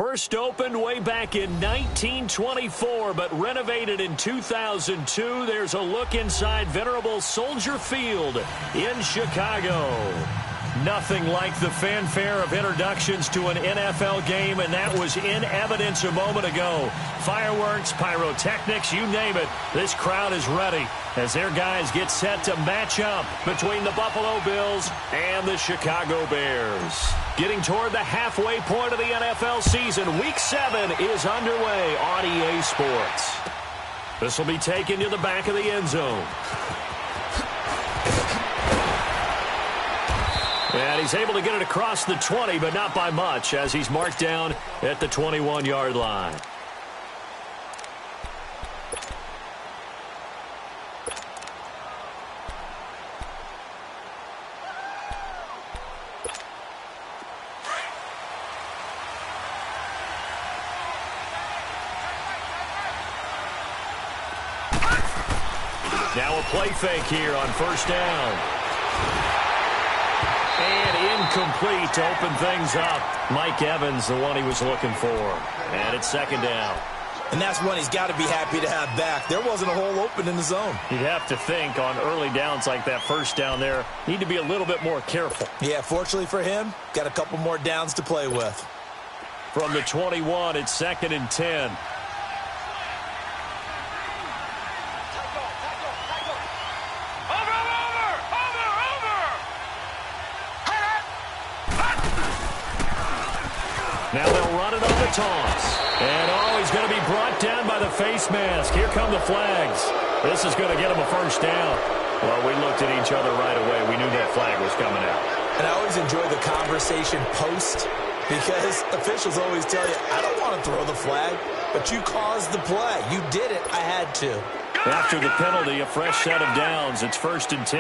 First opened way back in 1924, but renovated in 2002. There's a look inside venerable Soldier Field in Chicago. Nothing like the fanfare of introductions to an NFL game, and that was in evidence a moment ago. Fireworks, pyrotechnics, you name it. This crowd is ready as their guys get set to match up between the Buffalo Bills and the Chicago Bears. Getting toward the halfway point of the NFL season, Week 7 is underway on EA Sports. This will be taken to the back of the end zone. And he's able to get it across the 20, but not by much, as he's marked down at the 21-yard line. Now a play fake here on first down. And incomplete to open things up. Mike Evans, the one he was looking for. And it's second down. And that's one he's got to be happy to have back. There wasn't a hole open in the zone. You'd have to think on early downs like that first down there, need to be a little bit more careful. Yeah, fortunately for him, got a couple more downs to play with. From the 21, it's second and 10. Now they'll run it on the toss. And, he's going to be brought down by the face mask. Here come the flags. This is going to get him a first down. Well, we looked at each other right away. We knew that flag was coming out. And I always enjoy the conversation post because officials always tell you, I don't want to throw the flag, but you caused the play. You did it. I had to. After the penalty, a fresh set of downs. It's first and 10.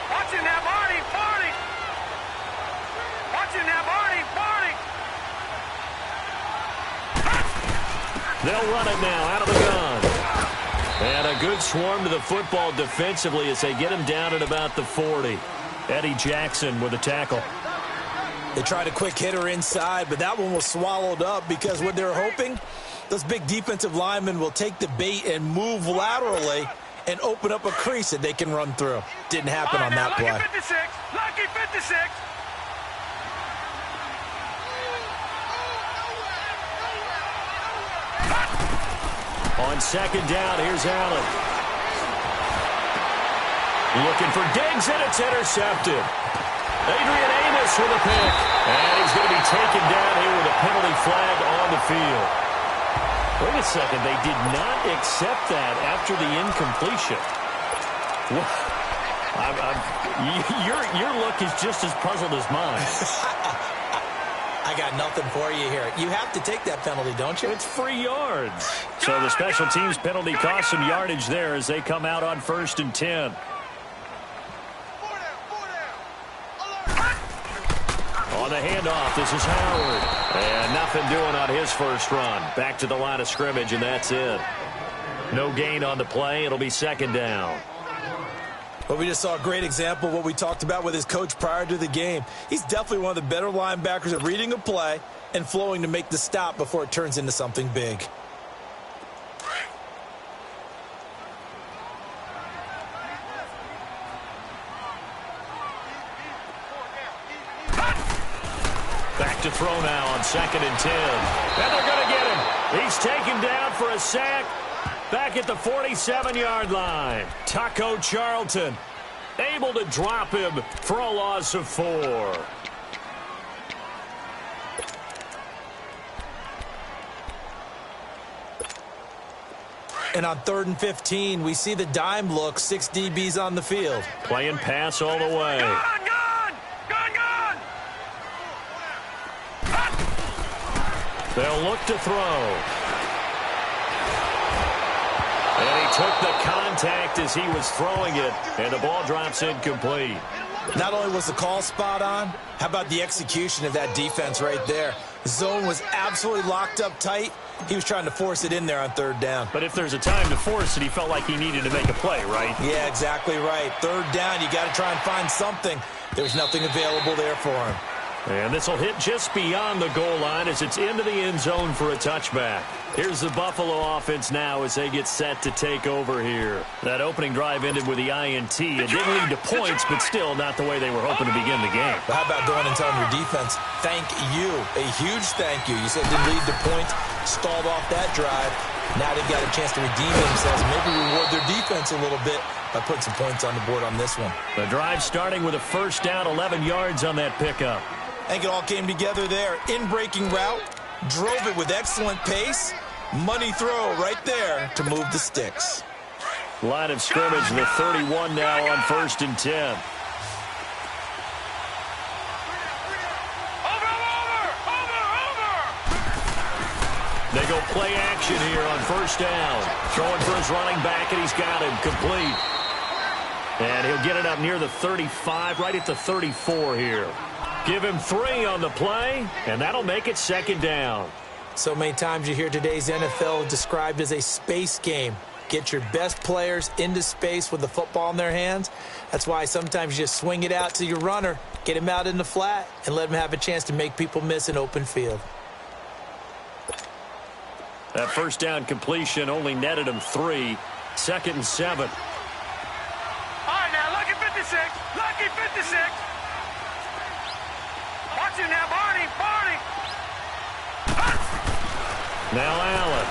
Watching that body, party. Watching that body, party. They'll run it now out of the gun. And a good swarm to the football defensively as they get him down at about the 40. Eddie Jackson with a tackle. They tried a quick hitter inside, but that one was swallowed up because what they're hoping, those big defensive linemen will take the bait and move laterally and open up a crease that they can run through. Didn't happen on that play. Lucky 56. Lucky 56. On second down, here's Allen. Looking for Diggs, and it's intercepted. Adrian Amos with a pick. And he's going to be taken down here with a penalty flag on the field. Wait a second, they did not accept that after the incompletion. Your look is just as puzzled as mine. I got nothing for you here. You have to take that penalty, don't you? It's free yards. So the special teams penalty cost some yardage there as they come out on first and 10. On the handoff, this is Howard. And nothing doing on his first run. Back to the line of scrimmage, and that's it. No gain on the play. It'll be second down. Well, we just saw a great example of what we talked about with his coach prior to the game. He's definitely one of the better linebackers at reading a play and flowing to make the stop before it turns into something big. Back to throw now on second and 10. And they're going to get him. He's taken down for a sack. Back at the 47-yard line. Taco Charlton able to drop him for a loss of 4. And on 3rd and 15, we see the dime look, 6 DBs on the field. Playing pass all the way. Gun! They'll look to throw. And he took the contact as he was throwing it, and the ball drops incomplete. Not only was the call spot on, how about the execution of that defense right there? The zone was absolutely locked up tight. He was trying to force it in there on 3rd down. But if there's a time to force it, he felt like he needed to make a play, right? Yeah, exactly right. 3rd down, you got to try and find something. There's nothing available there for him. And this will hit just beyond the goal line as it's into the end zone for a touchback. Here's the Buffalo offense now as they get set to take over here. That opening drive ended with the INT. It didn't lead to points, but still not the way they were hoping to begin the game. But how about going and telling your defense, thank you, a huge thank you. You said it didn't lead to points, stalled off that drive. Now they've got a chance to redeem themselves, maybe reward their defense a little bit by putting some points on the board on this one. The drive starting with a first down, 11 yards on that pickup. I think it all came together there. In-breaking route, drove it with excellent pace. Money throw right there to move the sticks. Line of scrimmage, the 31 now on 1st and 10. They go play action here on first down. Throwing for his running back, and he's got him complete. And he'll get it up near the 35, right at the 34 here. Give him 3 on the play, and that'll make it 2nd down. So many times you hear today's NFL described as a space game. Get your best players into space with the football in their hands. That's why sometimes you just swing it out to your runner, get him out in the flat, and let him have a chance to make people miss an open field. That first down completion only netted him 3. 2nd and 7. All right, now, lucky 56. Lucky 56. Watch him now, Barney. Barney. Now Allen.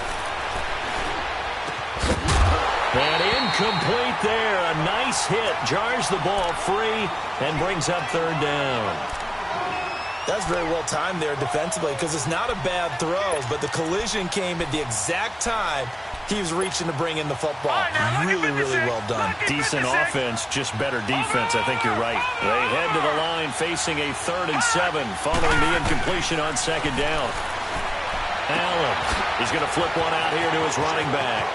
And incomplete there. A nice hit. Jars the ball free and brings up 3rd down. That's very well timed there defensively because it's not a bad throw, but the collision came at the exact time he was reaching to bring in the football. Really, really well done. Decent offense, just better defense. I think you're right. They head to the line facing a 3rd and 7 following the incompletion on 2nd down. Allen, he's going to flip one out here to his running back.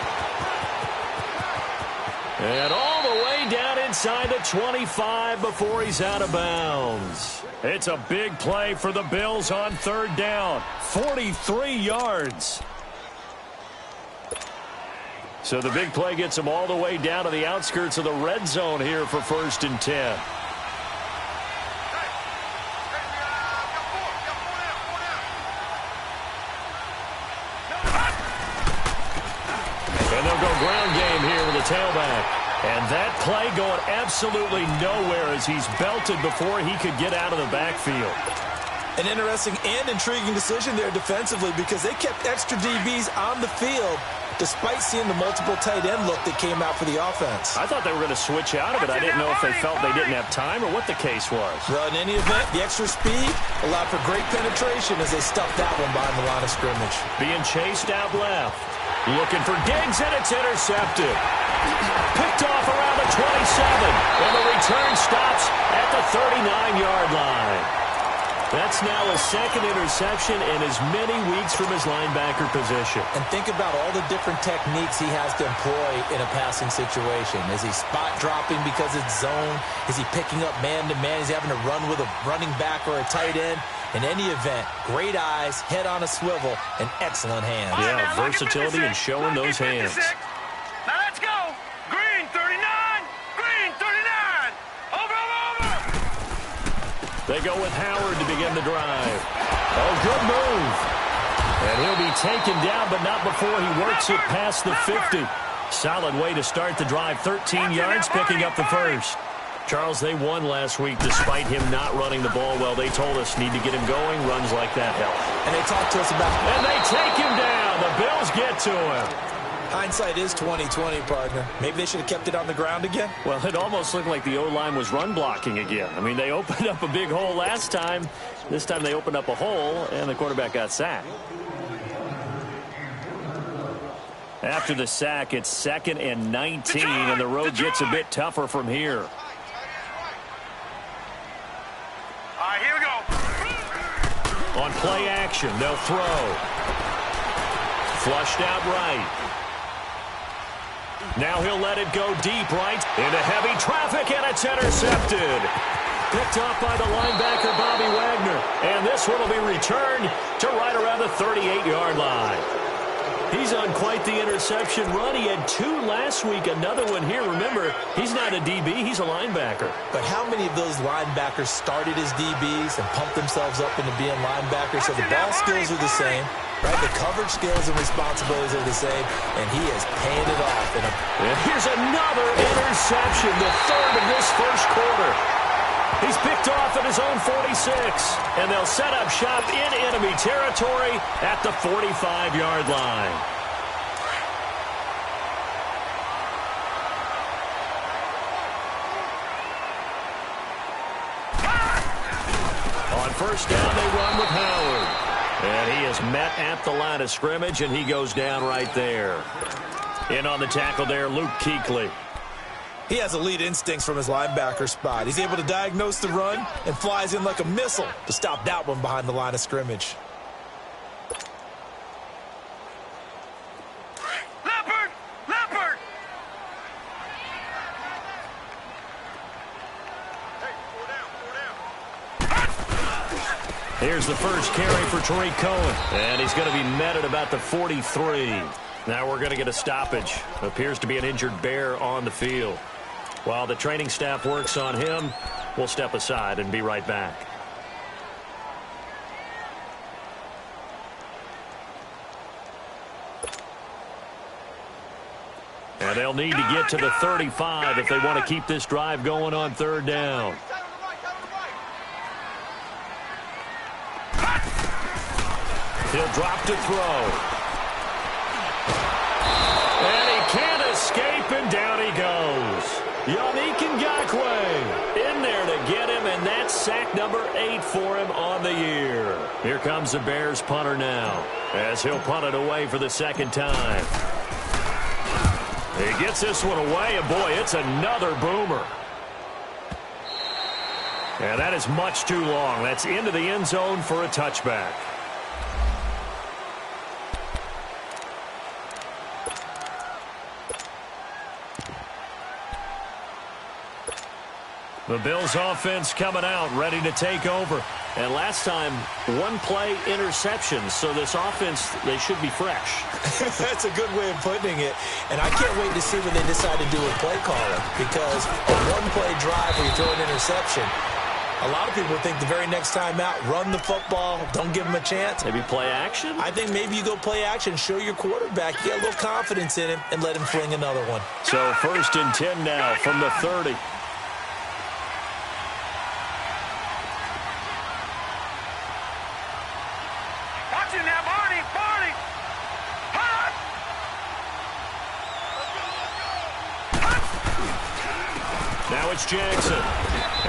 And all the way down inside the 25 before he's out of bounds. It's a big play for the Bills on 3rd down. 43 yards. So the big play gets them all the way down to the outskirts of the red zone here for 1st and 10. And they'll go ground game here with a tailback. And that play going absolutely nowhere as he's belted before he could get out of the backfield. An interesting and intriguing decision there defensively because they kept extra DBs on the field despite seeing the multiple tight end look that came out for the offense. I thought they were going to switch out of it. I didn't know if they felt they didn't have time or what the case was. Well, in any event, the extra speed allowed for great penetration as they stuffed that one behind the line of scrimmage. Being chased out left. Looking for Diggs, and it's intercepted. Picked off around the 27, and the return stops at the 39-yard line. That's now a 2nd interception in as many weeks from his linebacker position. And think about all the different techniques he has to employ in a passing situation. Is he spot dropping because it's zone? Is he picking up man-to-man? Is he having to run with a running back or a tight end? In any event, great eyes, head on a swivel, and excellent hands. Yeah, versatility and showing those hands. Now let's go. Green 39. Green 39. Over. They go with Howard to begin the drive. Oh, good move. And he'll be taken down, but not before he works it past the 50. Solid way to start the drive. 13 yards, picking up the first. Charles, they won last week despite him not running the ball well. They told us need to get him going. Runs like that help. And they talked to us about it. And they take him down. The Bills get to him. Hindsight is 20/20, partner. Maybe they should have kept it on the ground again. Well, it almost looked like the O-line was run blocking again. I mean, they opened up a big hole last time. This time they opened up a hole, and the quarterback got sacked. After the sack, it's 2nd and 19, and the road gets a bit tougher from here. All right, here we go. On play action, they'll throw. Flushed out right. Now he'll let it go deep right into heavy traffic, and it's intercepted. Picked off by the linebacker, Bobby Wagner. And this one will be returned to right around the 38-yard line. He's on quite the interception run. He had 2 last week, another one here. Remember, he's not a DB, he's a linebacker. But how many of those linebackers started as DBs and pumped themselves up into being linebackers? So the ball skills are the same, right? The coverage skills and responsibilities are the same, and he has paid it off. And here's another interception, the third of this first quarter. He's picked off at his own 46, and they'll set up shop in enemy territory at the 45-yard line. On first down, they run with Howard. And he is met at the line of scrimmage, and he goes down right there. In on the tackle there, Luke Kuechly. He has elite instincts from his linebacker spot. He's able to diagnose the run and flies in like a missile to stop that one behind the line of scrimmage. Leopard! Leopard! Here's the first carry for Tariq Cohen. And he's going to be met at about the 43. Now we're going to get a stoppage. Appears to be an injured Bear on the field. While the training staff works on him, we'll step aside and be right back. And they'll need to get to the 35 if they want to keep this drive going on third down. He'll drop to throw. And he can't escape, and down he goes. Yannick Ngakoue in there to get him, and that's sack number 8 for him on the year. Here comes the Bears punter now, as he'll punt it away for the second time. He gets this one away, and boy, it's another boomer. And that is much too long. That's into the end zone for a touchback. The Bills offense coming out, ready to take over. And last time, 1-play interception. So this offense, they should be fresh. That's a good way of putting it. And I can't wait to see what they decide to do with play calling. Because a 1-play drive where you throw an interception, a lot of people think the very next time out, run the football, don't give them a chance. Maybe play action? I think maybe you go play action, show your quarterback, you get a little confidence in him, and let him fling another one. So 1st and 10 now from the 30. Now it's Jackson.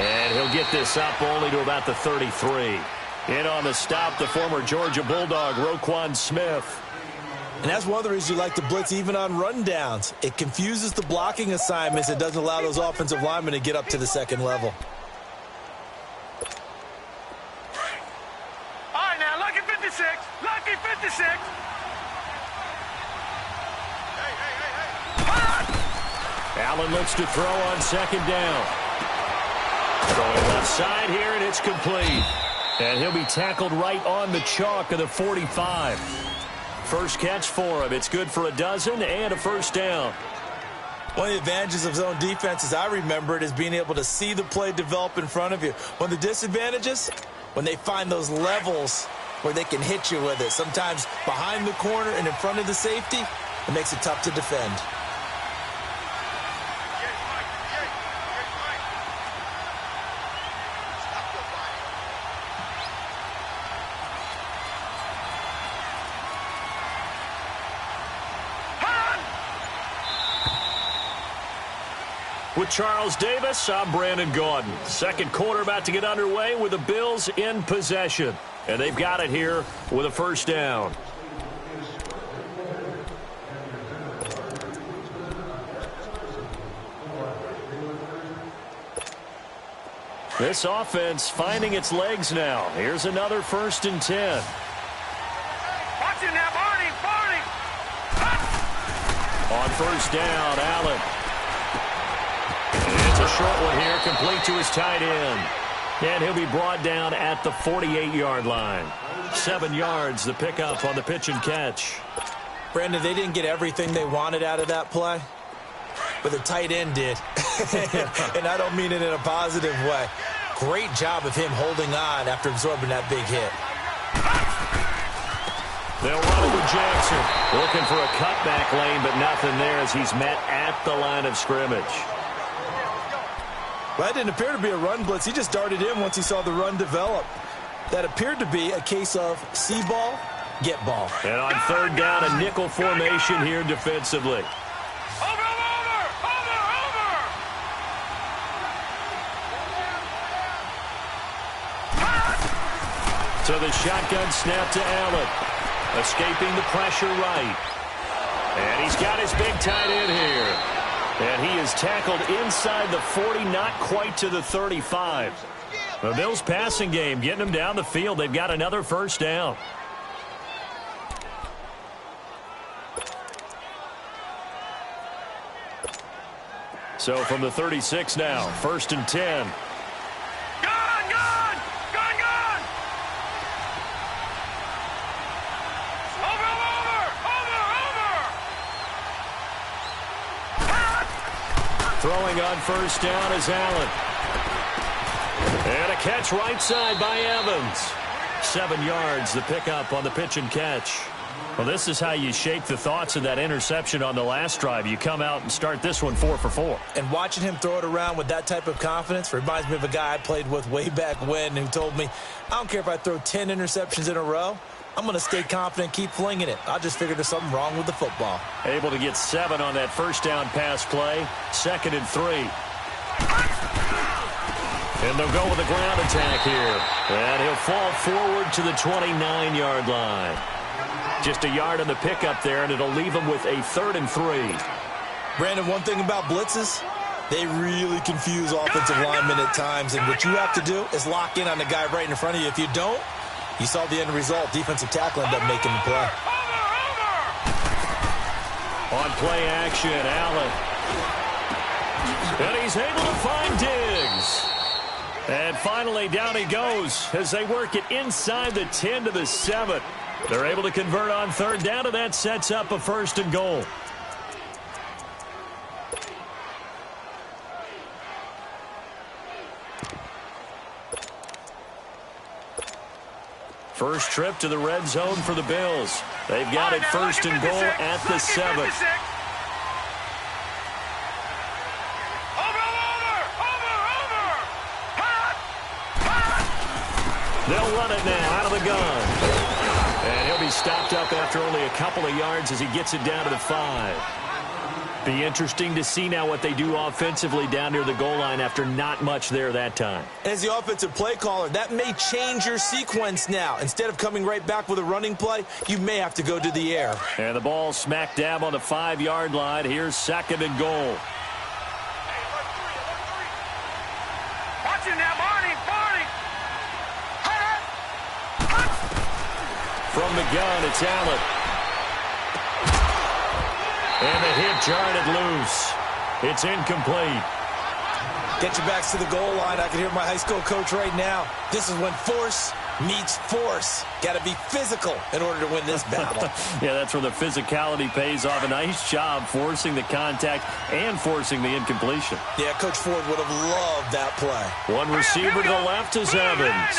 And he'll get this up only to about the 33. In on the stop, the former Georgia Bulldog, Roquan Smith. And that's one of the reasons you like to blitz even on rundowns. It confuses the blocking assignments. It doesn't allow those offensive linemen to get up to the second level. All right, now, lucky 56. Lucky 56. Allen looks to throw on second down. Going left side here, and it's complete. And he'll be tackled right on the chalk of the 45. First catch for him. It's good for a dozen and a first down. One of the advantages of zone defense, as I remember it, is being able to see the play develop in front of you. One of the disadvantages, when they find those levels where they can hit you with it. Sometimes behind the corner and in front of the safety, it makes it tough to defend. With Charles Davis, I'm Brandon Gaudin. Second quarter about to get underway with the Bills in possession. And they've got it here with a first down. This offense finding its legs now. Here's another 1st and 10. Watch it now, Barney, Barney. On first down, Allen. It's a short one here, complete to his tight end. And he'll be brought down at the 48-yard line. 7 yards, the pickup on the pitch and catch. Brandon, they didn't get everything they wanted out of that play, but the tight end did. And I don't mean it in a positive way. Great job of him holding on after absorbing that big hit. They'll run it with Jackson. Looking for a cutback lane, but nothing there as he's met at the line of scrimmage. Well, that didn't appear to be a run blitz. He just darted in once he saw the run develop. That appeared to be a case of see ball, get ball. And on third down, a nickel formation here defensively. So the shotgun snap to Allen. Escaping the pressure right. And he's got his big tight end here. And he is tackled inside the 40, not quite to the 35. The Bills passing game, getting them down the field. They've got another first down. So from the 36 now, 1st and 10. Throwing on first down is Allen. And a catch right side by Evans. 7 yards, the pickup on the pitch and catch. Well, this is how you shake the thoughts of that interception on the last drive. You come out and start this one 4 for 4. And watching him throw it around with that type of confidence reminds me of a guy I played with way back when who told me, I don't care if I throw 10 interceptions in a row. I'm going to stay confident, keep flinging it. I just figured there's something wrong with the football. Able to get 7 on that first down pass play. 2nd and 3. And they'll go with a ground attack here. And he'll fall forward to the 29-yard line. Just a yard on the pickup there, and it'll leave him with a 3rd and 3. Brandon, one thing about blitzes, they really confuse offensive linemen at times. And what you have to do is lock in on the guy right in front of you. If you don't, you saw the end result. Defensive tackle ended up making the play. On play action, Allen. And he's able to find Diggs. And finally, down he goes as they work it inside the 10 to the 7. They're able to convert on third down, and that sets up a 1st and goal. First trip to the red zone for the Bills. They've got it 1st and goal at the 7. They'll run it now out of the gun. And he'll be stopped up after only a couple of yards as he gets it down to the 5. Be interesting to see now what they do offensively down near the goal line after not much there that time. As the offensive play caller, that may change your sequence now. Instead of coming right back with a running play, you may have to go to the air. And the ball smack dab on the 5-yard line. Here's 2nd and goal. Watch it now, Barney. From the gun, it's Allen. And the hit jarred it loose. It's incomplete. Get your backs to the goal line. I can hear my high school coach right now. This is when force meets force. Got to be physical in order to win this battle. Yeah, that's where the physicality pays off. A nice job forcing the contact and forcing the incompletion. Yeah, Coach Ford would have loved that play. One receiver to the left is Evans.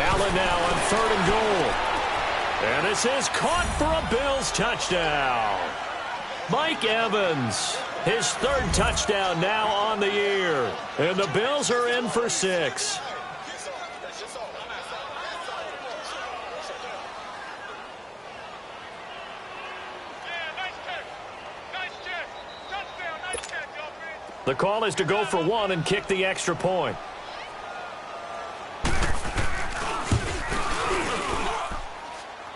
Allen now on 3rd and goal. And this is caught for a Bills touchdown. Mike Evans, his 3rd touchdown now on the year. And the Bills are in for 6. The call is to go for 1 and kick the extra point.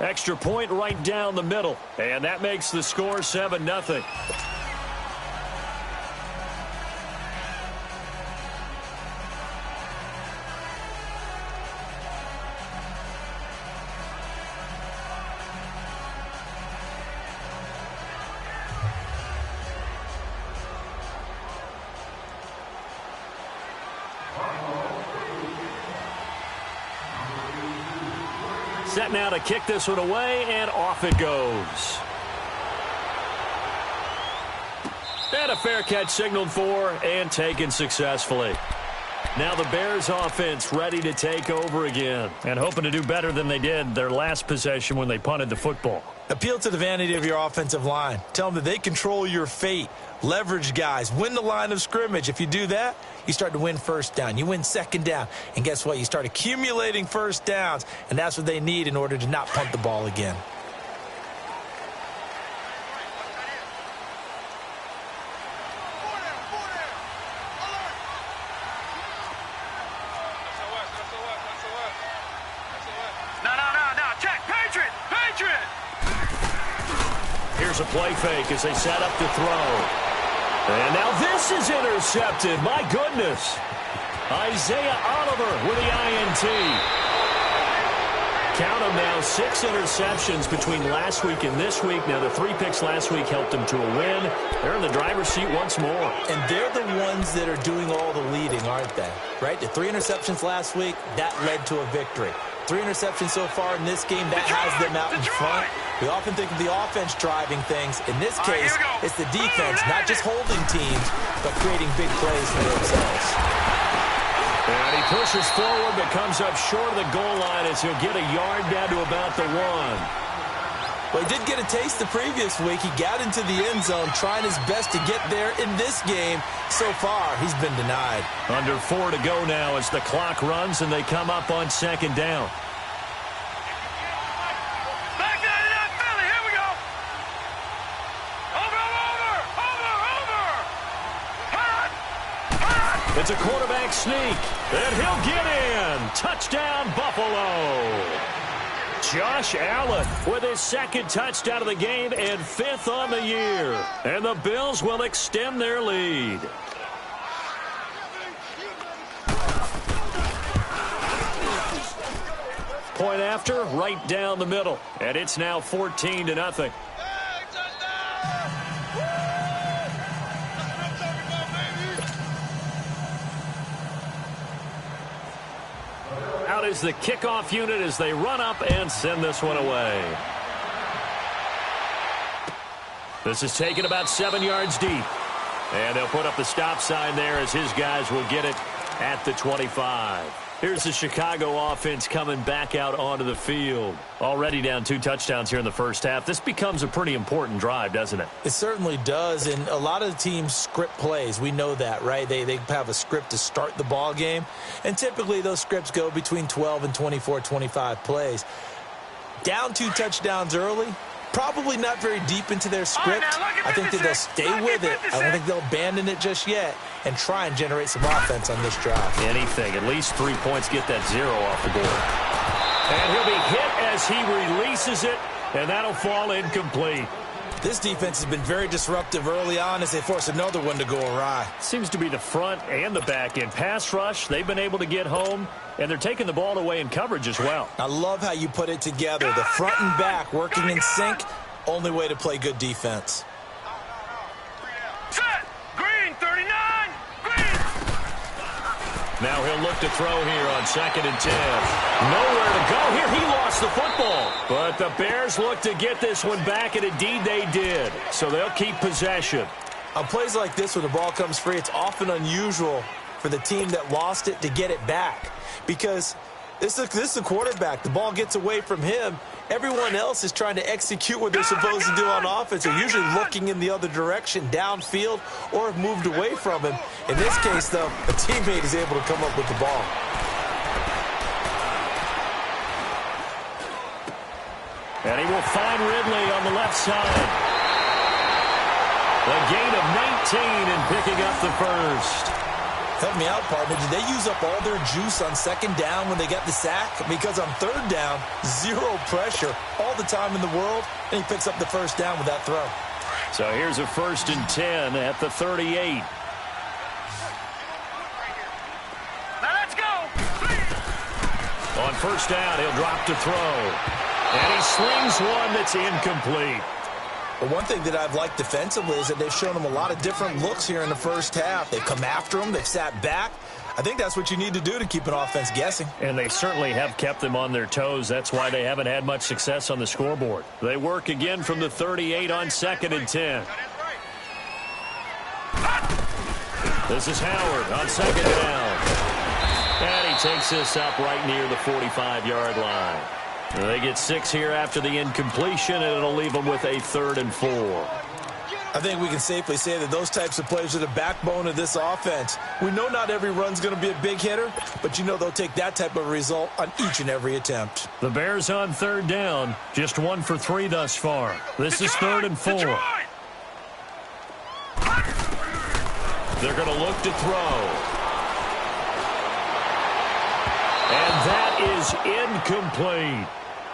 Extra point right down the middle. And that makes the score 7-0. Set now to kick this one away, and off it goes. And a fair catch signaled for and taken successfully. Now the Bears offense ready to take over again and hoping to do better than they did their last possession when they punted the football. Appeal to the vanity of your offensive line. Tell them that they control your fate. Leverage guys. Win the line of scrimmage. If you do that, you start to win first down. You win second down. And guess what? You start accumulating first downs. And that's what they need in order to not punt the ball again. Here's a play fake as they set up to throw. And now this is intercepted. My goodness. Isaiah Oliver with the INT. Count them now, 6 interceptions between last week and this week. Now, the 3 picks last week helped them to a win. They're in the driver's seat once more. And they're the ones that are doing all the leading, aren't they? Right? The 3 interceptions last week, that led to a victory. 3 interceptions so far in this game, that has them out in front. We often think of the offense driving things. In this case, it's the defense, not just holding teams, but creating big plays for themselves. And he pushes forward, but comes up short of the goal line as he'll get a yard down to about the 1. Well, he did get a taste the previous week. He got into the end zone, trying his best to get there in this game. So far, he's been denied. Under 4 to go now as the clock runs and they come up on second down. It's a quarterback sneak, and he'll get in. Touchdown, Buffalo. Josh Allen with his 2nd touchdown of the game and 5th on the year. And the Bills will extend their lead. Point after, right down the middle. And it's now 14-0. Out is the kickoff unit as they run up and send this one away. This is taken about 7 yards deep. And they'll put up the stop sign there as his guys will get it at the 25. Here's the Chicago offense coming back out onto the field. Already down 2 touchdowns here in the first half. This becomes a pretty important drive, doesn't it? It certainly does, and a lot of the teams script plays. We know that, right? They have a script to start the ball game, and typically those scripts go between 12 and 24, 25 plays. Down 2 touchdowns early, probably not very deep into their script. I think that they'll stay with it. I don't think they'll abandon it just yet and try and generate some offense on this drive. Anything. At least 3 points, get that 0 off the board. And he'll be hit as he releases it, and that'll fall incomplete. This defense has been very disruptive early on as they force another one to go awry. Seems to be the front and the back end. Pass rush, they've been able to get home, and they're taking the ball away in coverage as well. I love how you put it together. The front and back working in sync, only way to play good defense. Set! Green, 39! Green! Now he'll look to throw here on 2nd and 10. Nowhere to go here. He lost the football. But the Bears look to get this one back, and indeed they did. So they'll keep possession. On plays like this where the ball comes free, it's often unusual for the team that lost it to get it back. Because this is the quarterback. The ball gets away from him. Everyone else is trying to execute what they're supposed to do on offense. They're usually looking in the other direction, downfield, or have moved away from him. In this case, though, a teammate is able to come up with the ball. And he will find Ridley on the left side. A gain of 19 and picking up the first. Help me out, partner. Did they use up all their juice on 2nd down when they got the sack? Because on 3rd down, 0 pressure all the time in the world, and he picks up the first down with that throw. So here's a 1st and 10 at the 38. Now let's go! On 1st down, he'll drop to throw. And he slings one that's incomplete. But one thing that I've liked defensively is that they've shown him a lot of different looks here in the first half. They've come after him. They've sat back. I think that's what you need to do to keep an offense guessing. And they certainly have kept them on their toes. That's why they haven't had much success on the scoreboard. They work again from the 38 on 2nd and 10. This is Howard on 2nd down. And he takes this up right near the 45-yard line. They get 6 here after the incompletion, and it'll leave them with a 3rd and 4. I think we can safely say that those types of plays are the backbone of this offense. We know not every run's going to be a big hitter, but you know they'll take that type of result on each and every attempt. The Bears on 3rd down, just 1 for 3 thus far. This is 3rd and 4. They're going to look to throw. And that is incomplete.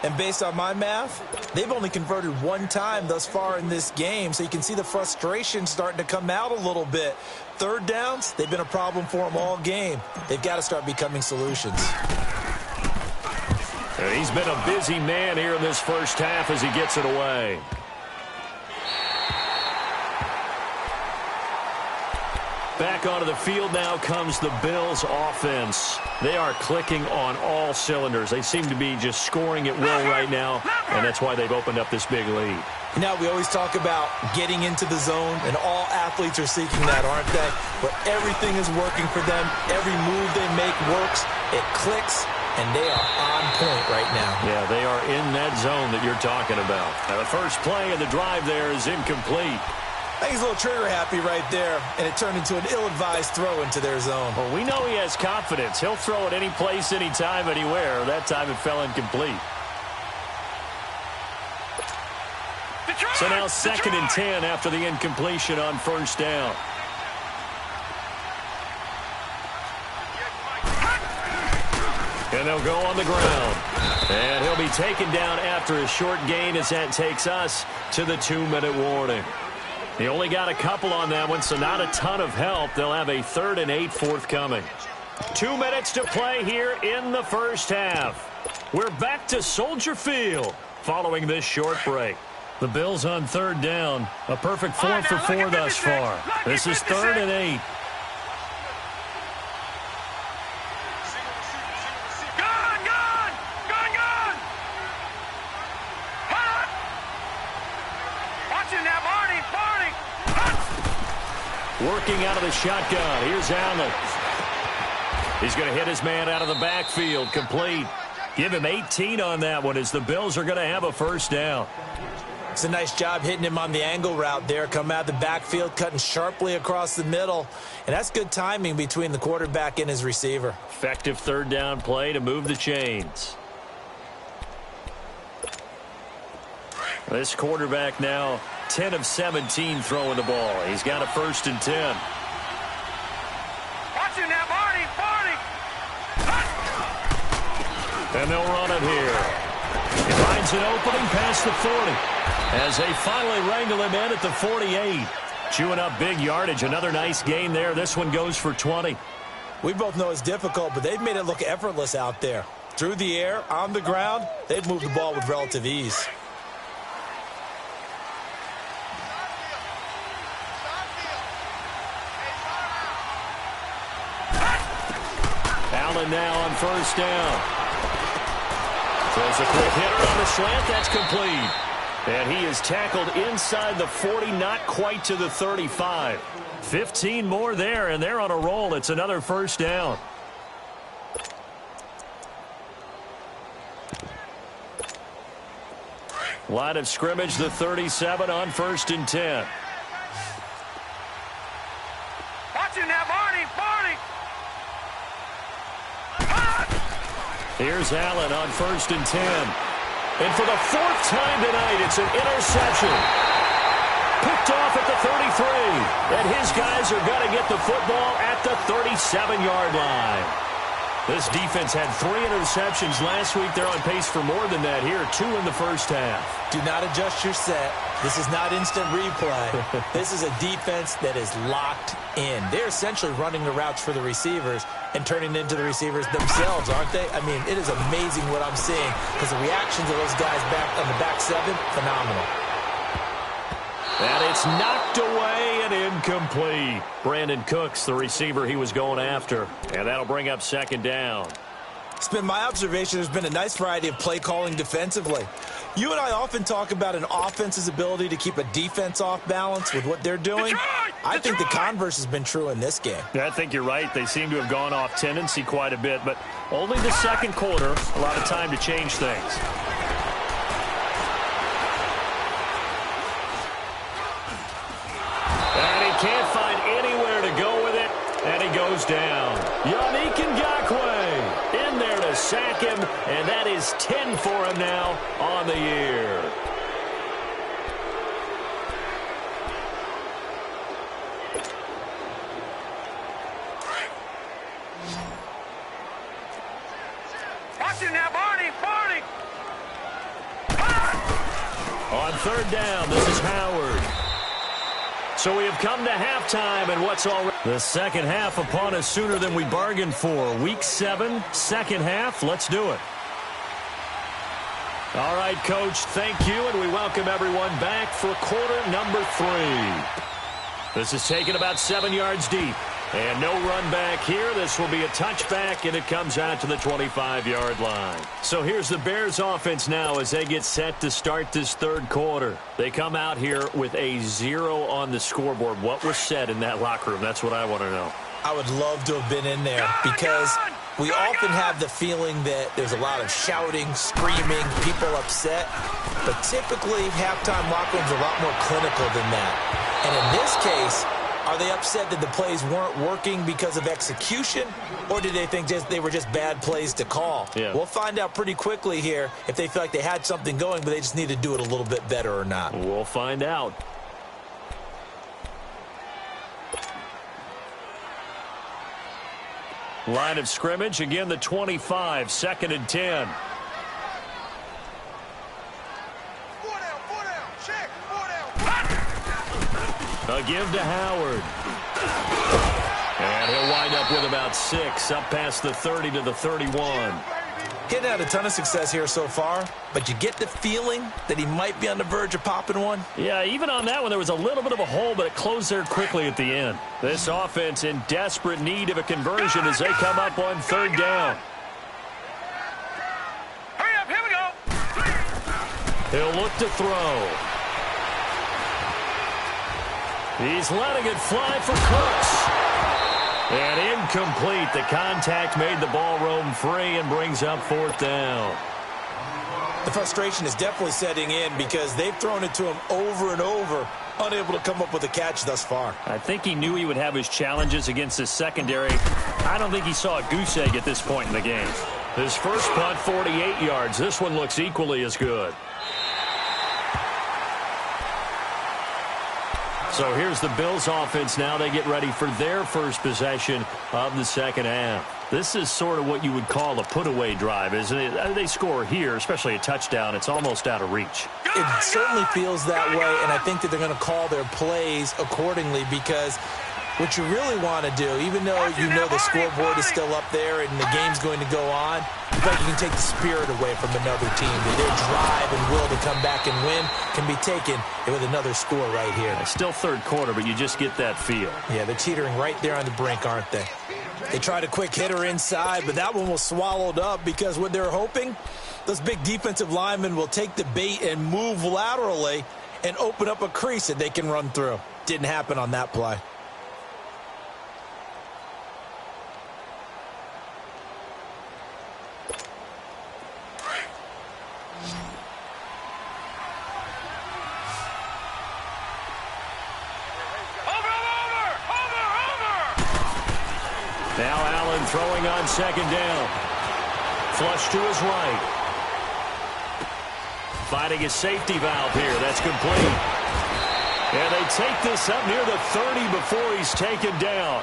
And based on my math, they've only converted 1 time thus far in this game, so you can see the frustration starting to come out a little bit. 3rd downs, they've been a problem for them all game. They've got to start becoming solutions. And he's been a busy man here in this first half as he gets it away. Back onto the field now comes the Bills offense. They are clicking on all cylinders. They seem to be just scoring at will right now, and that's why they've opened up this big lead. Now, we always talk about getting into the zone, and all athletes are seeking that, aren't they? But everything is working for them. Every move they make works. It clicks, and they are on point right now. Yeah, they are in that zone that you're talking about. Now, the first play of the drive there is incomplete. I think he's a little trigger happy right there, and it turned into an ill-advised throw into their zone. Well, we know he has confidence. He'll throw it any place, anytime, anywhere. That time it fell incomplete. So now 2nd and 10 after the incompletion on 1st down. And they'll go on the ground. And he'll be taken down after a short gain as that takes us to the 2-minute warning. He only got a couple on that one, so not a ton of help. They'll have a 3rd and 8 forthcoming. 2 minutes to play here in the first half. We're back to Soldier Field following this short break. The Bills on 3rd down. A perfect 4 for 4 thus far. This is 3rd and 8. Working out of the shotgun. Here's Allen. He's going to hit his man out of the backfield. Complete. Give him 18 on that one as the Bills are going to have a 1st down. It's a nice job hitting him on the angle route there. Come out of the backfield, cutting sharply across the middle. And that's good timing between the quarterback and his receiver. Effective 3rd down play to move the chains. This quarterback now 10 of 17 throwing the ball. He's got a 1st and 10. Watch him now, Marty. And they'll run it here. He finds an opening past the 40 as they finally wrangle him in at the 48. Chewing up big yardage. Another nice gain there. This one goes for 20. We both know it's difficult, but they've made it look effortless out there. Through the air, on the ground, they've moved the ball with relative ease. Allen now on 1st down. Throws a quick hitter on the slant. That's complete. And he is tackled inside the 40, not quite to the 35. 15 more there, and they're on a roll. It's another 1st down. Line of scrimmage, the 37 on 1st and 10. Watch him now, Marty. Here's Allen on 1st and 10. And for the 4th time tonight, it's an interception. Picked off at the 33. And his guys are going to get the football at the 37-yard line. This defense had 3 interceptions last week. They're on pace for more than that here. 2 in the first half. Do not adjust your set. This is not instant replay. This is a defense that is locked in. They're essentially running the routes for the receivers and turning into the receivers themselves, aren't they? I mean, it is amazing what I'm seeing because the reactions of those guys back on the back 7, phenomenal. And it's knocked away and Incomplete. Brandon Cooks, the receiver he was going after. And that'll bring up second down. It's been my observation there's been a nice variety of play calling defensively. You and I often talk about an offense's ability to keep a defense off balance with what they're doing. I think the converse has been true in this game. Yeah, I think you're right. They seem to have gone off tendency quite a bit, but only the second quarter, a lot of time to change things. And he can't find anywhere to go with it, and he goes down. Yannick Ngakoue in there to sack him, and that is 10 for him now on the year. Watch him now, Barney, Barney. On third down, this is Howard. So we have come to halftime, and what's already the second half upon us sooner than we bargained for. Week 7, second half. Let's do it. All right, Coach, thank you, and we welcome everyone back for quarter number 3. This is taken about 7 yards deep. And no run back here. This will be a touchback, and it comes out to the 25-yard line. So here's the Bears offense now as they get set to start this third quarter. They come out here with a 0 on the scoreboard. What was said in that locker room? That's what I want to know. I would love to have been in there because we often have the feeling that there's a lot of shouting, screaming, people upset. But typically, halftime locker rooms are a lot more clinical than that. And in this case, are they upset that the plays weren't working because of execution, or did they think they were just bad plays to call? Yeah. We'll find out pretty quickly here if they feel like they had something going, but they just need to do it a little bit better or not. We'll find out. Line of scrimmage, again the 25, 2nd and 10. A give to Howard. And he'll wind up with about 6, up past the 30 to the 31. Getting had a ton of success here so far, but you get the feeling that he might be on the verge of popping one. Yeah, even on that one, there was a little bit of a hole, but it closed there quickly at the end. This offense in desperate need of a conversion as they come up on third down. Hurry up, here we go. He'll look to throw. He's letting it fly for Cooks. And incomplete. The contact made the ball roam free and brings up fourth down. The frustration is definitely setting in because they've thrown it to him over and over, unable to come up with a catch thus far. I think he knew he would have his challenges against his secondary. I don't think he saw a goose egg at this point in the game. His first punt, 48 yards. This one looks equally as good. So here's the Bills offense now. They get ready for their first possession of the second half. This is sort of what you would call a put-away drive, isn't it? They score here, especially a touchdown. It's almost out of reach. It certainly feels that way, and I think that they're going to call their plays accordingly because what you really want to do, even though you know the scoreboard is still up there and the game's going to go on, you feel like you can take the spirit away from another team. That their drive and will to come back and win can be taken with another score right here. It's still third quarter, but you just get that feel. Yeah, they're teetering right there on the brink, aren't they? They tried a quick hitter inside, but that one was swallowed up because what they're hoping, those big defensive linemen will take the bait and move laterally and open up a crease that they can run through. Didn't happen on that play. Now Allen throwing on second down. Flush to his right. Finding his safety valve here. That's complete. And they take this up near the 30 before he's taken down.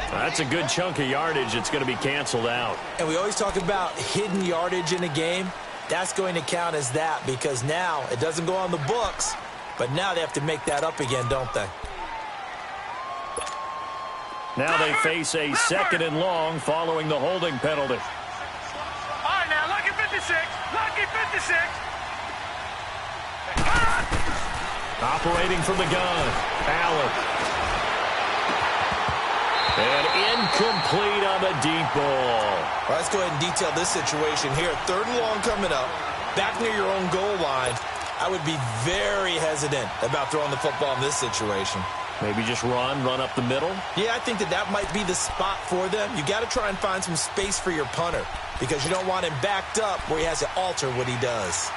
That's a good chunk of yardage. It's going to be canceled out. And we always talk about hidden yardage in a game. That's going to count as that because now it doesn't go on the books, but now they have to make that up again, don't they? Now they face a second and long following the holding penalty. All right, now, lucky 56. Lucky 56. Operating from the gun. Allen. And incomplete on the deep ball. All right, let's go ahead and detail this situation here. 3rd and long coming up, back near your own goal line. I would be very hesitant about throwing the football in this situation. Maybe just run up the middle? Yeah, I think that might be the spot for them. You got to try and find some space for your punter because you don't want him backed up where he has to alter what he does.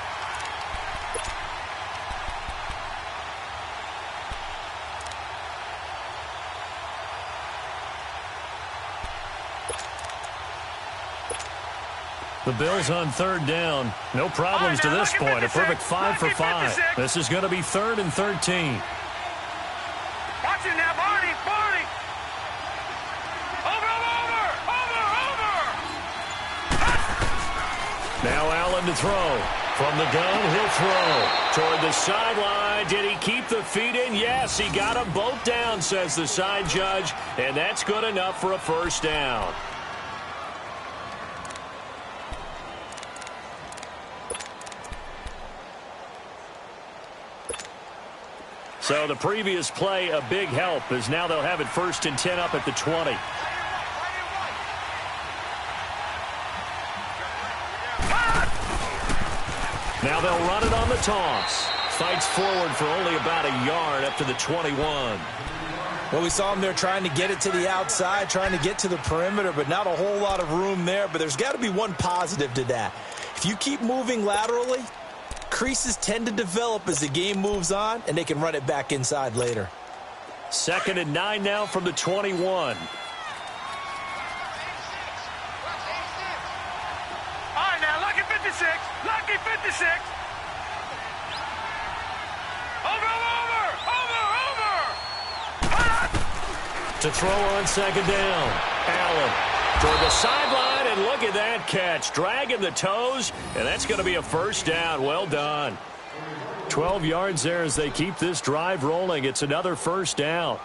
The Bills on 3rd down. No problems to this point. A perfect 5 for 5. This is going to be 3rd and 13. Watch it now, Barney. Over. Now Allen to throw. From the gun, he'll throw. Toward the sideline. Did he keep the feet in? Yes, he got them both down, says the side judge. And that's good enough for a first down. So the previous play, a big help, as now they'll have it 1st and 10 up at the 20. Now they'll run it on the toss. Fights forward for only about a yard up to the 21. Well, we saw him there trying to get it to the outside, trying to get to the perimeter, but not a whole lot of room there. But there's got to be one positive to that. If you keep moving laterally, creases tend to develop as the game moves on, and they can run it back inside later. 2nd and 9 now from the 21. All right, now, lucky 56. Lucky 56. Over. To throw on 2nd down. Allen toward the sideline, and look at that catch. Dragging the toes, and that's going to be a first down. Well done. 12 yards there as they keep this drive rolling. It's another first down.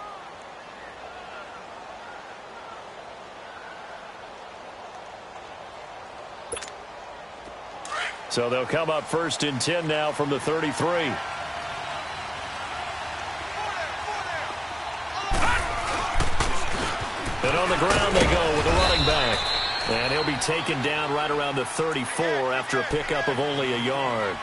So they'll come up 1st and 10 now from the 33. And on the ground they go with a running back. And he'll be taken down right around the 34 after a pickup of only a yard.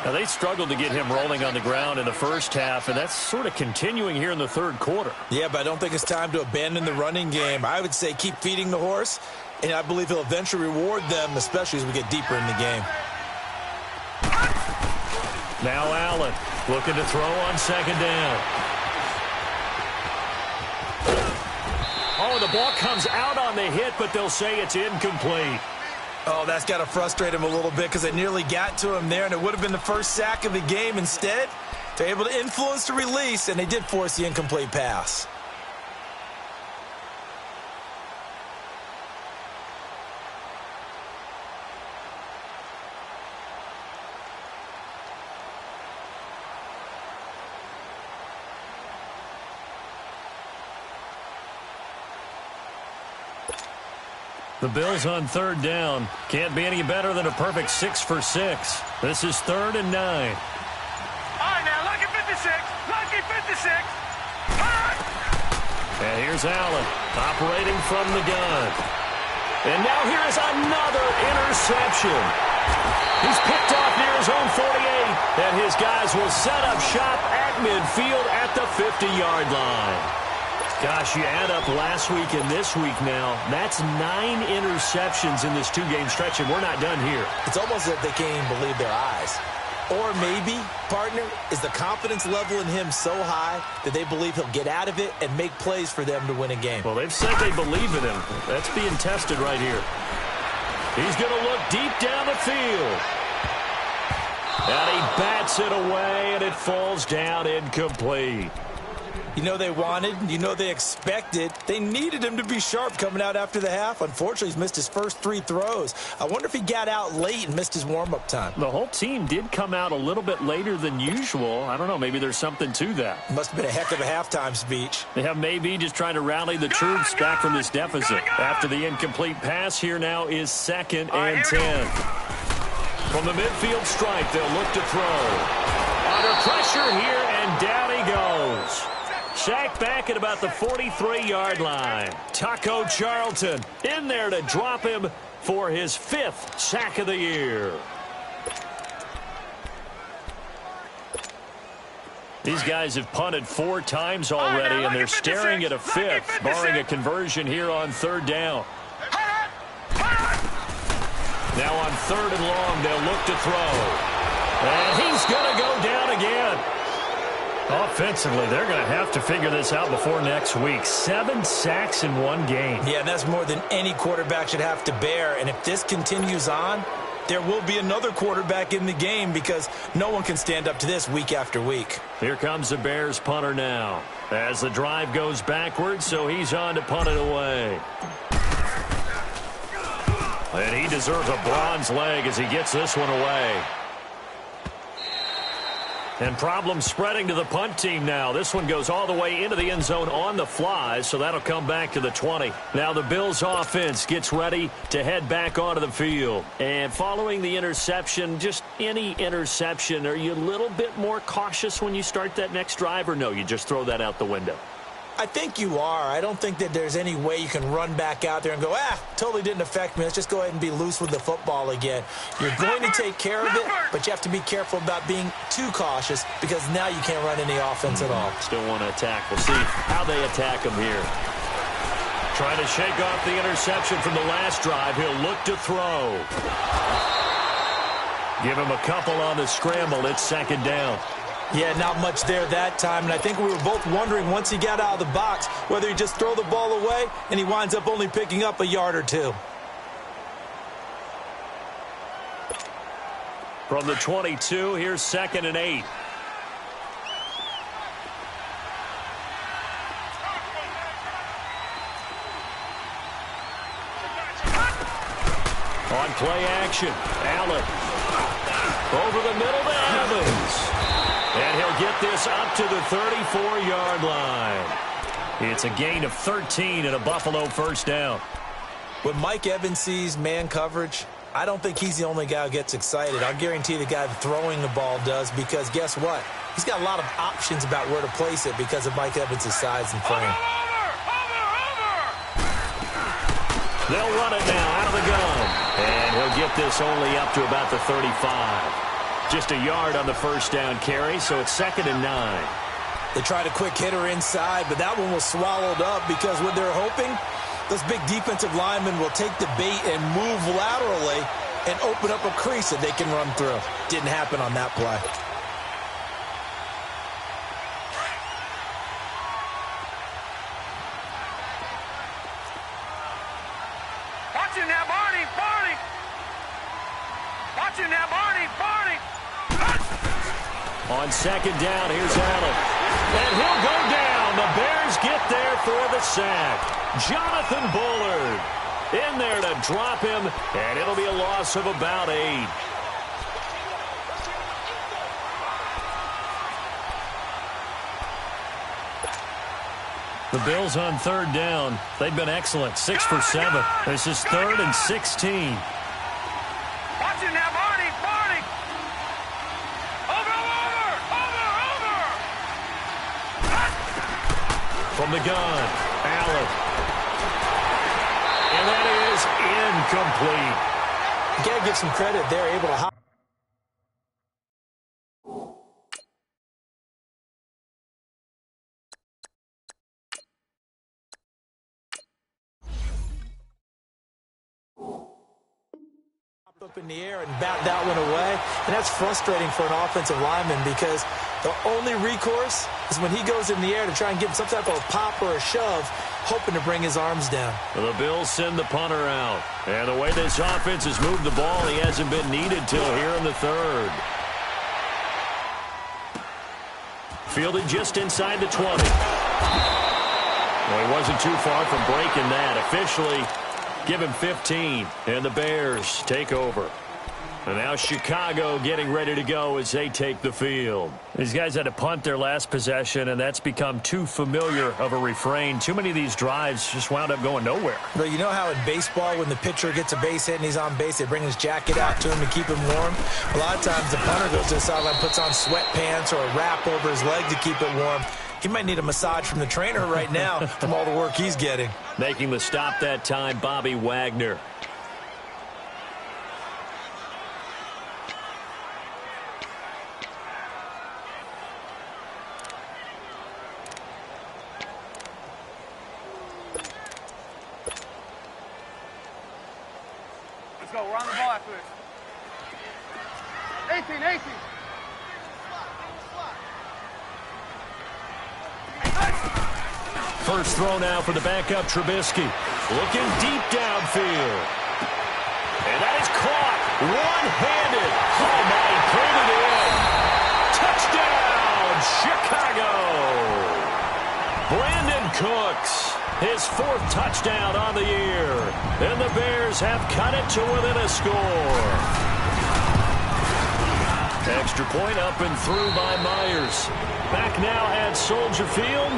Now, they struggled to get him rolling on the ground in the first half, and that's sort of continuing here in the 3rd quarter. Yeah, but I don't think it's time to abandon the running game. I would say keep feeding the horse, and I believe he'll eventually reward them, especially as we get deeper in the game. Now Allen looking to throw on 2nd down. Oh, the ball comes out on the hit, but they'll say it's incomplete. Oh, that's got to frustrate him a little bit because they nearly got to him there, and it would have been the first sack of the game. Instead, they're able to influence the release, and they did force the incomplete pass. The Bills on 3rd down. Can't be any better than a perfect 6 for 6. This is 3rd and 9. All right, now, lucky 56. Lucky 56. And here's Allen operating from the gun. And now here is another interception. He's picked off near his own 48. And his guys will set up shop at midfield at the 50-yard line. Gosh, you add up last week and this week now. That's 9 interceptions in this 2-game stretch, and we're not done here. It's almost as if they can't even believe their eyes. Or maybe, partner, is the confidence level in him so high that they believe he'll get out of it and make plays for them to win a game. Well, they've said they believe in him. That's being tested right here. He's going to look deep down the field. And he bats it away, and it falls down incomplete. You know they wanted, you know they expected. They needed him to be sharp coming out after the half. Unfortunately, he's missed his first 3 throws. I wonder if he got out late and missed his warm-up time. The whole team did come out a little bit later than usual. I don't know, maybe there's something to that. Must have been a heck of a halftime speech. Yeah, maybe just trying to rally the troops back from this deficit. After the incomplete pass, here now is 2nd and 10. From the midfield stripe, they'll look to throw. Under pressure here, and down he goes. Sacked back at about the 43-yard line. Taco Charlton in there to drop him for his 5th sack of the year. These guys have punted 4 times already, and they're staring at a 5th, barring a conversion here on 3rd down. Now on 3rd and long, they'll look to throw. And he's going to go down again. Offensively, they're going to have to figure this out before next week. 7 sacks in 1 game. Yeah, and that's more than any quarterback should have to bear. And if this continues on, there will be another quarterback in the game because no one can stand up to this week after week. Here comes the Bears punter now as the drive goes backwards, so he's on to punt it away. And he deserves a bronze leg as he gets this one away. And problems spreading to the punt team now. This one goes all the way into the end zone on the fly, so that'll come back to the 20. Now the Bills offense gets ready to head back onto the field. And following the interception, just any interception, are you a little bit more cautious when you start that next drive, or no, you just throw that out the window? I think you are. I don't think that there's any way you can run back out there and go, totally didn't affect me. Let's just go ahead and be loose with the football again. You're going to take care of it, but you have to be careful about being too cautious because now you can't run any offense at all. Still want to attack. We'll see how they attack him here. Trying to shake off the interception from the last drive. He'll look to throw. Give him a couple on the scramble. It's 2nd down. Yeah, not much there that time, and I think we were both wondering once he got out of the box whether he just throw the ball away, and he winds up only picking up a yard or 2. From the 22, here's 2nd and 8. On play action, Allen. Over the middle to Evans. And he'll get this up to the 34-yard line. It's a gain of 13 and a Buffalo 1st down. When Mike Evans sees man coverage, I don't think he's the only guy who gets excited. I'll guarantee the guy throwing the ball does because guess what? He's got a lot of options about where to place it because of Mike Evans' size and frame. They'll run it now out of the gun. And he'll get this only up to about the 35. Just a yard on the 1st down carry, so it's 2nd and 9. They tried a quick hitter inside, but that one was swallowed up because what they're hoping, those big defensive linemen will take the bait and move laterally and open up a crease that they can run through. Didn't happen on that play. Watch it now, Barney! Barney! Watch it now, Barney! Barney! On 2nd down, here's Allen. And he'll go down. The Bears get there for the sack. Jonathan Bullard in there to drop him, and it'll be a loss of about 8. The Bills on 3rd down. They've been excellent. 6 for 7. This is 3rd and 16. Watch it now, Barney! Barney! Over! From the gun, Allen. And that is incomplete. You got to give some credit. They're able to hop. Up in the air and bat that one away, and that's frustrating for an offensive lineman because the only recourse is when he goes in the air to try and give some type of a pop or a shove, hoping to bring his arms down. The Bills send the punter out, and the way this offense has moved the ball, he hasn't been needed till here in the 3rd. Fielded just inside the 20. Well, he wasn't too far from breaking that. Officially, give him 15, and the Bears take over. And now Chicago getting ready to go as they take the field. These guys had to punt their last possession, and that's become too familiar of a refrain. Too many of these drives just wound up going nowhere. Well, you know how in baseball when the pitcher gets a base hit and he's on base, they bring his jacket out to him to keep him warm? A lot of times the punter goes to the sideline, puts on sweatpants or a wrap over his leg to keep it warm. He might need a massage from the trainer right now from all the work he's getting. Making the stop that time, Bobby Wagner. Let's go. We're on the ball after this. 18, 18. First throw now for the backup Trubisky. Looking deep downfield. And that is caught. One-handed. Oh, my. Pulled it in. Touchdown, Chicago. Brandon Cooks. His 4th touchdown on the year. And the Bears have cut it to within a score. Extra point up and through by Myers. Back now at Soldier Field.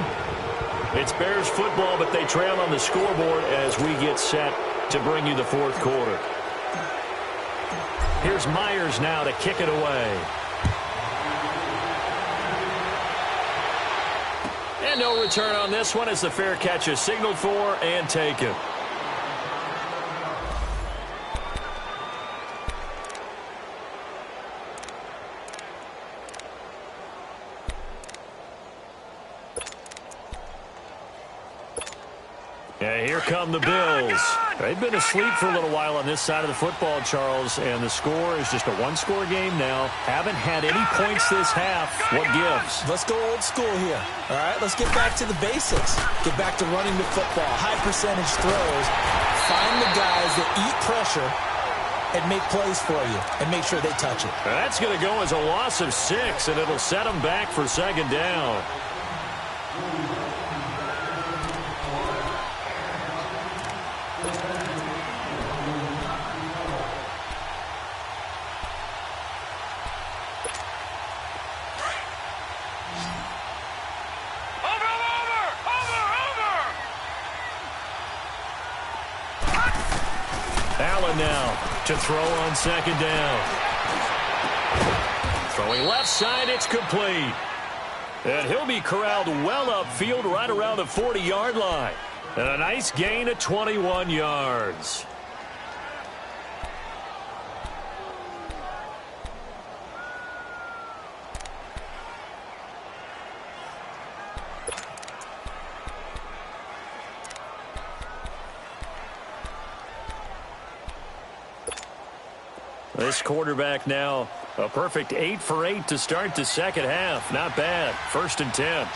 It's Bears football, but they trail on the scoreboard as we get set to bring you the 4th quarter. Here's Myers now to kick it away. And no return on this one as the fair catch is signaled for and taken. Yeah, here come the Bills. They've been asleep for a little while on this side of the football, Charles, and the score is just a one-score game now. Haven't had any points this half. What gives? Let's go old school here. All right, let's get back to the basics. Get back to running the football, high percentage throws. Find the guys that eat pressure and make plays for you and make sure they touch it. That's going to go as a loss of 6, and it'll set them back for 2nd down. Allen now to throw on 2nd down. Throwing left side, it's complete. And he'll be corralled well upfield right around the 40-yard line. And a nice gain of 21 yards. This quarterback now, a perfect 8 for 8 to start the 2nd half. Not bad. 1st and 10.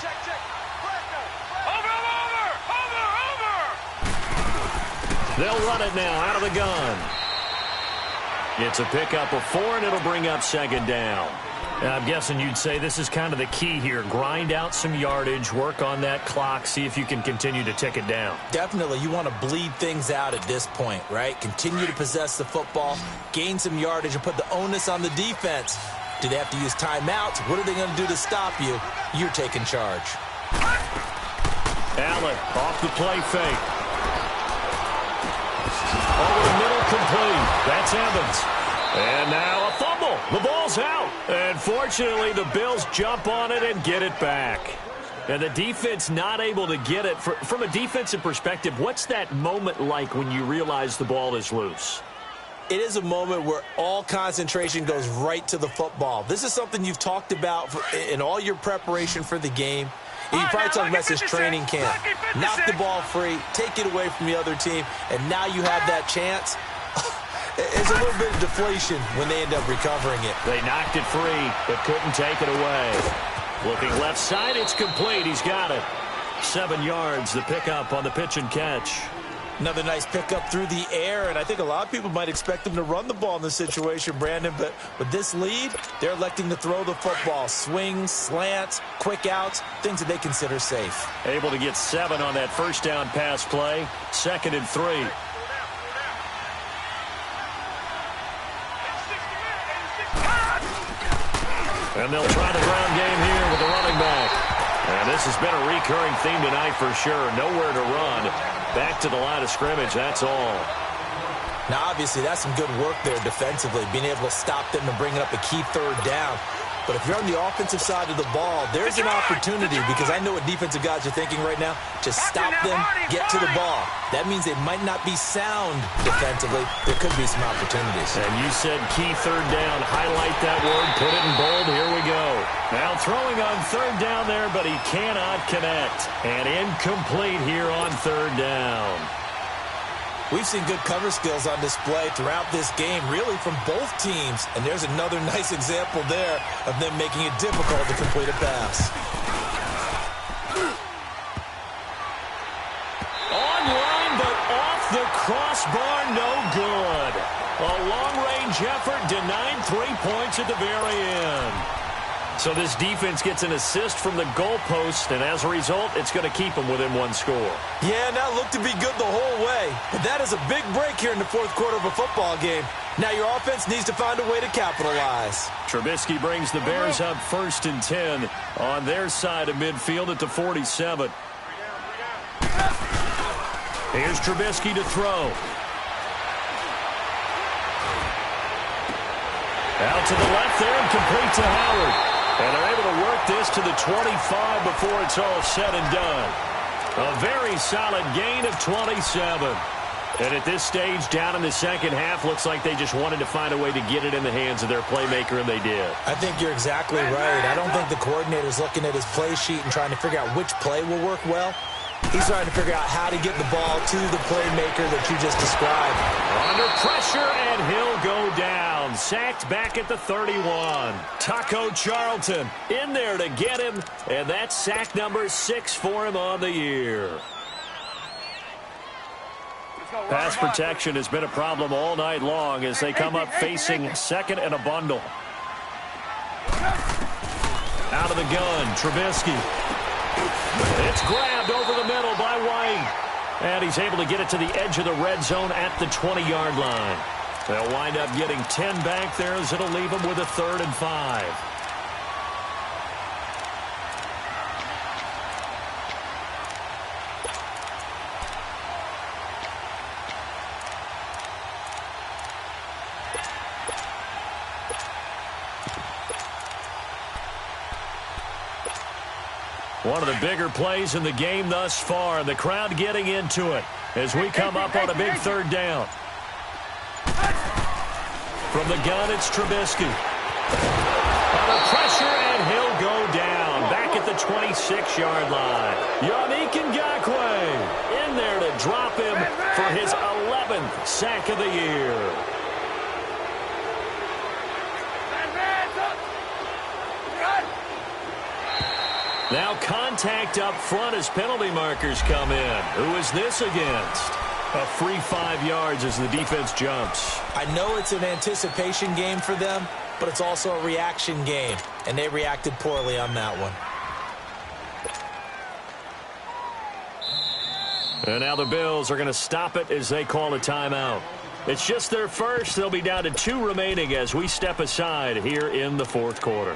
They'll run it now out of the gun. It's a pickup of 4, and it'll bring up 2nd down. And I'm guessing you'd say this is kind of the key here. Grind out some yardage, work on that clock, see if you can continue to tick it down. Definitely. You want to bleed things out at this point, right? Continue to possess the football, gain some yardage, and put the onus on the defense. Do they have to use timeouts? What are they going to do to stop you? You're taking charge. Allen off the play fake. Over the middle, complete. That's Evans. And now a fumble. The ball's out. And fortunately, the Bills jump on it and get it back. And the defense not able to get it. From a defensive perspective, what's that moment like when you realize the ball is loose? It is a moment where all concentration goes right to the football. This is something you've talked about in all your preparation for the game. And you probably talked about this training camp. Knock the ball free, take it away from the other team, and now you have that chance. It's a little bit of deflation when they end up recovering it. They knocked it free, but couldn't take it away. Looking left side, it's complete. He's got it. 7 yards, the pickup on the pitch and catch. Another nice pickup through the air, and I think a lot of people might expect them to run the ball in this situation, Brandon, but with this lead, they're electing to throw the football. Swings, slants, quick outs, things that they consider safe. Able to get 7 on that first down pass play. 2nd and 3. And they'll try the ground game here with the running back. And this has been a recurring theme tonight for sure. Nowhere to run. Back to the line of scrimmage, that's all. Now, obviously, that's some good work there defensively, being able to stop them and bring up a key 3rd down. But if you're on the offensive side of the ball, there's an opportunity, because I know what defensive guys are thinking right now. Just stop them, get to the ball. That means they might not be sound defensively. There could be some opportunities. And you said key third down. Highlight that word. Put it in bold. Here we go. Now throwing on third down there, but he cannot connect. And incomplete here on third down. We've seen good cover skills on display throughout this game, really from both teams. And there's another nice example there of them making it difficult to complete a pass. Online, but off the crossbar, no good. A long-range effort denied 3 points at the very end. So this defense gets an assist from the goalpost, and as a result, it's going to keep them within one score. Yeah, and that looked to be good the whole way. But that is a big break here in the fourth quarter of a football game. Now your offense needs to find a way to capitalize. Trubisky brings the Bears up 1st and 10 on their side of midfield at the 47. Here's Trubisky to throw. Out to the left there and complete to Howard. And they're able to work this to the 25 before it's all said and done. A very solid gain of 27. And at this stage, down in the second half, looks like they just wanted to find a way to get it in the hands of their playmaker, and they did. I think you're exactly right. I don't think the coordinator's looking at his play sheet and trying to figure out which play will work well. He's trying to figure out how to get the ball to the playmaker that you just described. Under pressure, and he'll go down. Sacked back at the 31. Taco Charlton in there to get him, and that's sack number 6 for him on the year. Pass protection has been a problem all night long as they come up facing second and a bundle. Out of the gun, Trubisky. It's grabbed over the middle by White. And he's able to get it to the edge of the red zone at the 20-yard line. They'll wind up getting 10 back there as it'll leave them with a 3rd and 5. One of the bigger plays in the game thus far. The crowd getting into it as we come up on a big 3rd down. From the gun, it's Trubisky. Under pressure, and he'll go down. Back at the 26-yard line. Yannick Ngakoue in there to drop him for his 11th sack of the year. Now contact up front as penalty markers come in. Who is this against? A free 5 yards as the defense jumps. I know it's an anticipation game for them, but it's also a reaction game, and they reacted poorly on that one. And now the Bills are going to stop it as they call a timeout. It's just their first. They'll be down to 2 remaining as we step aside here in the fourth quarter.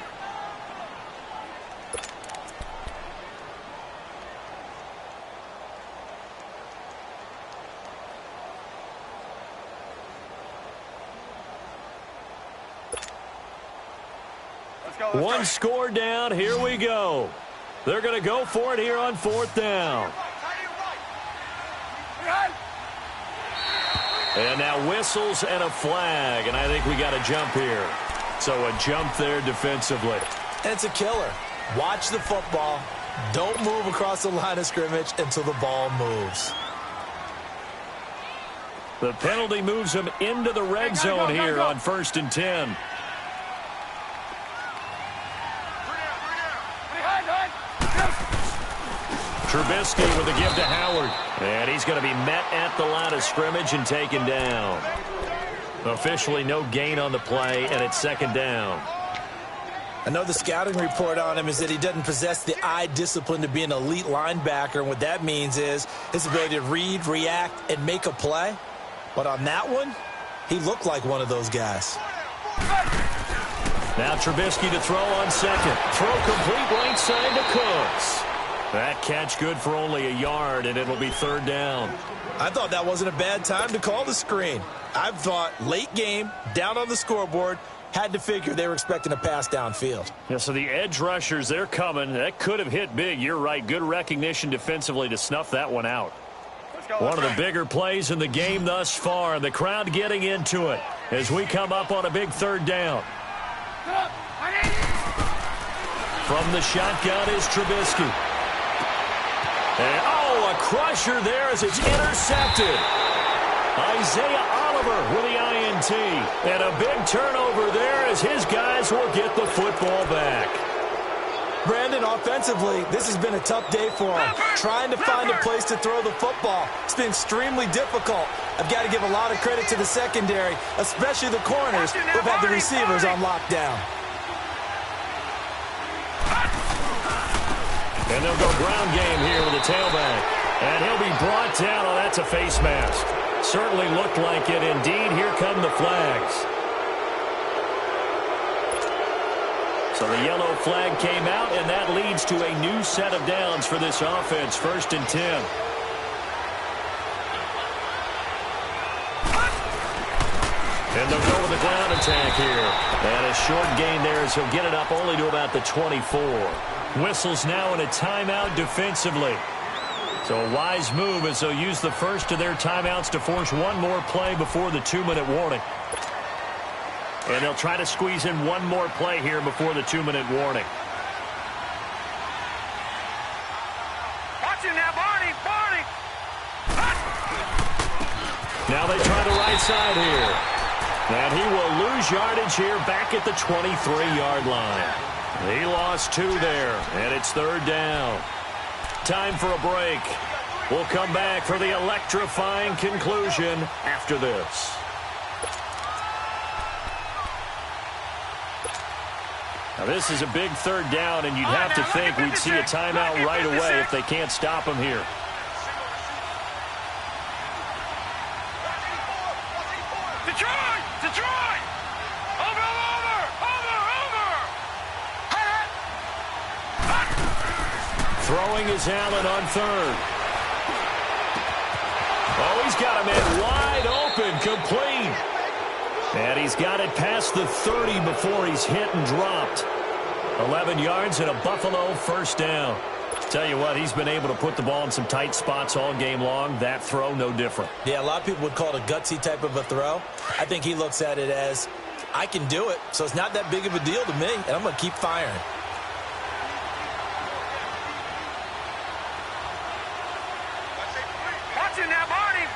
One score down. Here we go. They're going to go for it here on 4th down. And now whistles and a flag, and I think we got a jump here. So a jump there defensively. And it's a killer. Watch the football. Don't move across the line of scrimmage until the ball moves. The penalty moves them into the red zone here on 1st and 10. Trubisky with a give to Howard. And he's going to be met at the line of scrimmage and taken down. Officially no gain on the play, and it's 2nd down. I know the scouting report on him is that he doesn't possess the eye discipline to be an elite linebacker. And what that means is his ability to read, react, and make a play. But on that one, he looked like one of those guys. Now Trubisky to throw on 2nd. Throw complete right side to Cooks. That catch good for only a yard, and it'll be third down. I thought that wasn't a bad time to call the screen. I thought late game, down on the scoreboard, had to figure they were expecting a pass downfield. Yeah, so the edge rushers, they're coming. That could have hit big. You're right. Good recognition defensively to snuff that one out. One of the bigger plays in the game thus far. The crowd getting into it as we come up on a big third down. From the shotgun is Trubisky. And, a crusher there as it's intercepted. Isaiah Oliver with the INT. And a big turnover there as his guys will get the football back. Brandon, offensively, this has been a tough day for him. Trying to find a place to throw the football. It's been extremely difficult. I've got to give a lot of credit to the secondary, especially the corners who've had the receivers on lockdown. And they'll go ground game here with the tailback. And he'll be brought down. Oh, that's a face mask. Certainly looked like it. Indeed, here come the flags. So the yellow flag came out, and that leads to a new set of downs for this offense. 1st and 10. And they'll go with the ground attack here. And a short gain there as he'll get it up only to about the 24. Whistles now in a timeout defensively. So a wise move as they'll use the first of their timeouts to force one more play before the 2-minute warning. And they'll try to squeeze in one more play here before the 2-minute warning. Watching that, Barney! Now they try the right side here. And he will lose yardage here back at the 23-yard line. He lost 2 there, and it's third down. Time for a break. We'll come back for the electrifying conclusion after this. Now, this is a big third down, and you'd have to think we'd see a timeout right away if they can't stop him here. Detroit! Over! Throwing is Allen on third. Oh, he's got a man wide open, complete. And he's got it past the 30 before he's hit and dropped. 11 yards and a Buffalo first down. Tell you what, he's been able to put the ball in some tight spots all game long. That throw, no different. Yeah, a lot of people would call it a gutsy type of a throw. I think he looks at it as, I can do it, so it's not that big of a deal to me, and I'm going to keep firing. Watching that, Barney!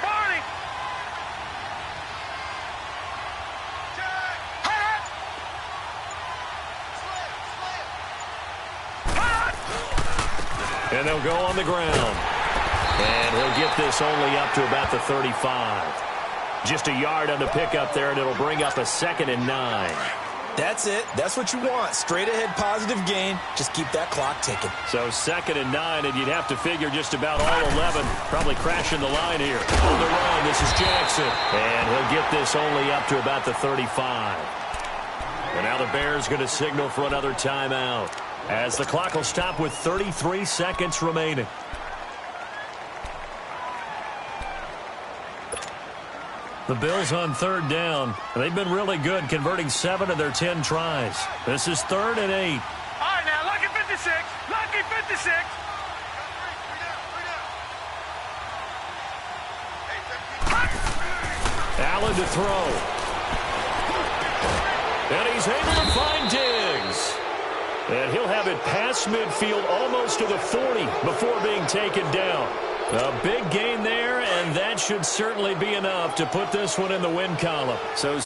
And they'll go on the ground. And he'll get this only up to about the 35. Just a yard on the pickup there, and it'll bring up a 2nd and 9. That's it. That's what you want. Straight ahead positive gain. Just keep that clock ticking. So 2nd and 9, and you'd have to figure just about all 11 probably crashing the line here. On the run, this is Jackson. And he'll get this only up to about the 35. And now the Bears going to signal for another timeout, as the clock will stop with 33 seconds remaining. The Bills on third down. They've been really good, converting 7 of their 10 tries. This is 3rd and 8. All right, now, lucky 56. Lucky 56. Allen to throw. And he's able to find Diggs. And he'll have it past midfield almost to the 40 before being taken down. A big gain there, and that should certainly be enough to put this one in the win column. So